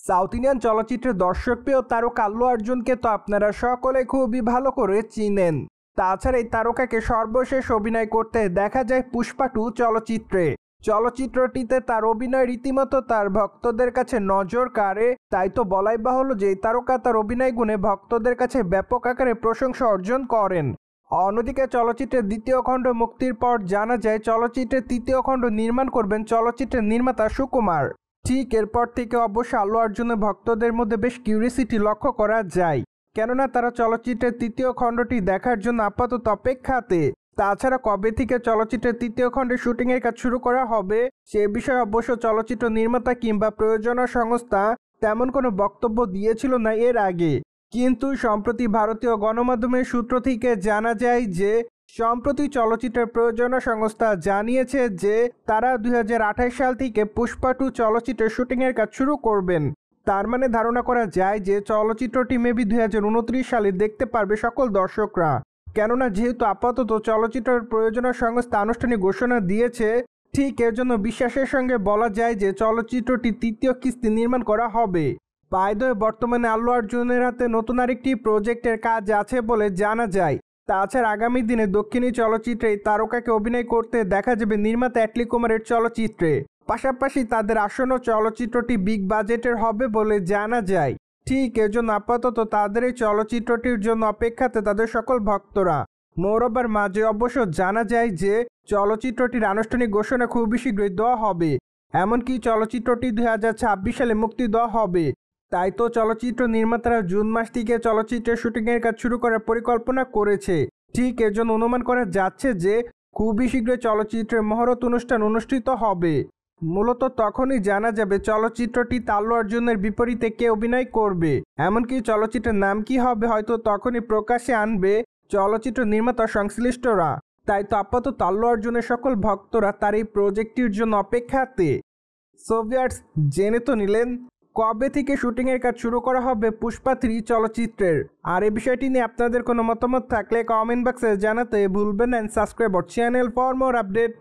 South Indian চলচ্চিত্রের দর্শকপ্রিয় তারকা আল্লু অর্জুনকে তো আপনারা সকলে খুবই ভালো করে চিনেন। তাছাড়া এই তারকাকে সর্বশেষ অভিনয় করতে দেখা যায় পুষ্পা 2 চলচ্চিত্রে। চলচ্চিত্রটিতে তার অভিনয় রীতিমতো তার ভক্তদের কাছে নজর কাড়ে, তাই তো বলাই বাহুল্য যে এই তারকা তার অভিনয় গুণে ভক্তদের কাছে ব্যাপক আকারে প্রশংসা অর্জন করেন। অন্যদিকে চলচ্চিত্রের দ্বিতীয় খণ্ড মুক্তির পর জানা যায় চলচ্চিত্রের তৃতীয় খণ্ড নির্মাণ করবেন চলচ্চিত্রের নির্মাতা সুকুমার। ঠিক এরপর থেকে অবশ্য আল্লু অর্জুনের ভক্তদের মধ্যে বেশ কিউরিয়াসিটি লক্ষ্য করা যায়, কেননা তারা চলচ্চিত্রের তৃতীয় খণ্ডটি দেখার জন্য আপাতত অপেক্ষাতে। তাছাড়া কবে থেকে চলচ্চিত্রের তৃতীয় খণ্ডের শুটিংয়ের কাজ শুরু করা হবে সে বিষয়ে অবশ্য চলচ্চিত্র নির্মাতা কিংবা প্রযোজনা সংস্থা তেমন কোনো বক্তব্য দিয়েছিল না এর আগে। কিন্তু সম্প্রতি ভারতীয় গণমাধ্যমের সূত্র থেকে জানা যায় যে সম্প্রতি চলচ্চিত্রের প্রযোজনা সংস্থা জানিয়েছে যে তারা 2028 সাল থেকে পুষ্পা 2 চলচ্চিত্রের শুটিংয়ের কাজ শুরু করবেন। তার মানে ধারণা করা যায় যে চলচ্চিত্রটি মেবি 2029 সালে দেখতে পারবে সকল দর্শকরা, কেননা যেহেতু আপাতত চলচ্চিত্রের প্রযোজনা সংস্থা আনুষ্ঠানিক ঘোষণা দিয়েছে, ঠিক এর জন্য বিশ্বাসের সঙ্গে বলা যায় যে চলচ্চিত্রটি তৃতীয় কিস্তি নির্মাণ করা হবে। বায়দয়ে বর্তমানে আল্লু অর্জুনের হাতে নতুন আরেকটি প্রজেক্টের কাজ আছে বলে জানা যায়। তাছাড়া আগামী দিনে দক্ষিণী চলচ্চিত্রে এই তারকাকে অভিনয় করতে দেখা যাবে নির্মাতা অ্যাটলি কুমারের চলচ্চিত্রে। পাশাপাশি তাদের আসন্ন চলচ্চিত্রটি বিগ বাজেটের হবে বলে জানা যায়। ঠিক এজন্য আপাতত তাদের এই চলচ্চিত্রটির জন্য অপেক্ষাতে তাদের সকল ভক্তরা। মৌরবার মাঝে অবশ্য জানা যায় যে চলচ্চিত্রটির আনুষ্ঠানিক ঘোষণা খুবই শীঘ্রই দেওয়া হবে, এমনকি চলচ্চিত্রটি 2026 সালে মুক্তি দেওয়া হবে। তাই তো চলচ্চিত্র নির্মাতারা জুন মাস থেকে চলচ্চিত্রের শুটিংয়ের কাজ শুরু করার পরিকল্পনা করেছে। ঠিক এর জন্য অনুমান করা যাচ্ছে যে খুবই শীঘ্রই চলচ্চিত্রের মহরত অনুষ্ঠান অনুষ্ঠিত হবে। মূলত তখনই জানা যাবে চলচ্চিত্রটি আল্লু অর্জুনের বিপরীতে কে অভিনয় করবে, এমনকি চলচ্চিত্রের নাম কি হবে হয়তো তখনই প্রকাশ্যে আনবে চলচ্চিত্র নির্মাতা সংশ্লিষ্টরা। তাই তো আপাতত আল্লু অর্জুনের সকল ভক্তরা তার এই প্রজেক্টটির জন্য অপেক্ষাতে। সো ভিউয়ার্স, জেনে তো নিলেন কবে থেকে শুটিংয়ের কাজ শুরু করা হবে পুষ্পা 3 চলচ্চিত্রের। আর এই বিষয়টি নিয়ে আপনাদের কোনো মতামত থাকলে কমেন্ট বক্সে জানাতে ভুলবেন না। Subscribe our channel for more update.